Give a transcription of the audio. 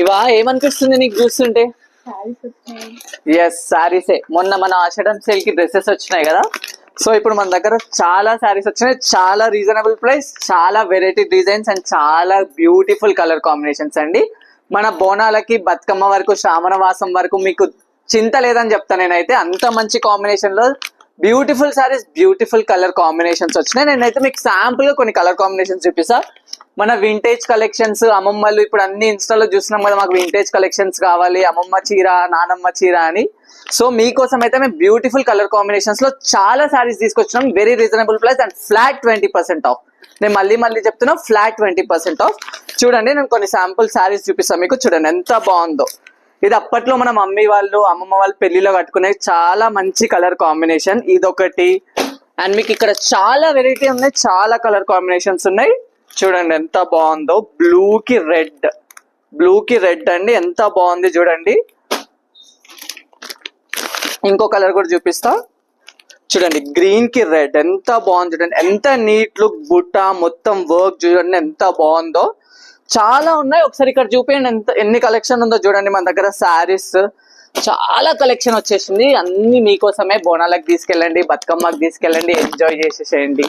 ఇవా ఏమనిపిస్తుంది నీకు చూస్తుంటే? ఎస్ శారీసే. మొన్న మన ఆషాఢం సేల్ కి డ్రెస్సెస్ వచ్చినాయి కదా, సో ఇప్పుడు మన దగ్గర చాలా శారీస్ వచ్చినాయి. చాలా రీజనబుల్ ప్రైస్, చాలా వెరైటీ డిజైన్స్ అండ్ చాలా బ్యూటిఫుల్ కలర్ కాంబినేషన్స్ అండి. మన బోనాలకి బతుకమ్మ వరకు శ్రావణ మాసం వరకు మీకు చింత లేదని చెప్తా నేనైతే. అంత మంచి కాంబినేషన్ లో beautiful saris, beautiful colour combinations వచ్చినాయి. నేనైతే మీకు శాంపుల్ గా కొన్ని కలర్ కాంబినేషన్స్ చూపిస్తా. మన వింటేజ్ కలెక్షన్స్, అమ్మమ్మలు ఇప్పుడు అన్ని ఇన్స్టాలో చూస్తున్నాం కదా, మాకు వింటేజ్ కలెక్షన్స్ కావాలి, అమ్మమ్మ చీర, నానమ్మ చీర అని. సో మీకోసం అయితే మేము బ్యూటిఫుల్ కలర్ కాంబినేషన్స్ లో చాలా సారీస్ తీసుకొచ్చినాం. Very reasonable price and flat 20% off. నేను మళ్ళీ చెప్తున్నా, ఫ్లాట్ 20% ఆఫ్. చూడండి, నేను కొన్ని శాంపుల్ సారీస్ చూపిస్తాను మీకు. చూడండి ఎంత బాగుందో. ఇది అప్పట్లో మన మమ్మీ వాళ్ళు, అమ్మమ్మ వాళ్ళు పెళ్లిలో కట్టుకునే చాలా మంచి కలర్ కాంబినేషన్ ఇదొకటి. అండ్ మీకు ఇక్కడ చాలా వెరైటీ ఉన్నాయి, చాలా కలర్ కాంబినేషన్స్ ఉన్నాయి. చూడండి ఎంత బాగుందో. బ్లూకి రెడ్ అండి, ఎంత బాగుంది చూడండి. ఇంకో కలర్ కూడా చూపిస్తా. చూడండి గ్రీన్ కి రెడ్, ఎంత బాగుంది చూడండి. ఎంత నీట్ లుక్, బుట్ట మొత్తం వర్క్ చూడండి ఎంత బాగుందో. చాలా ఉన్నాయి, ఒకసారి ఇక్కడ చూపించండి ఎన్ని కలెక్షన్ ఉందో చూడండి. మన దగ్గర శారీస్ చాలా కలెక్షన్ వచ్చేసింది. అన్ని మీకోసమే. బోనాలకు తీసుకెళ్ళండి, బతుకమ్మకి తీసుకెళ్ళండి, ఎంజాయ్ చేసేసేయండి.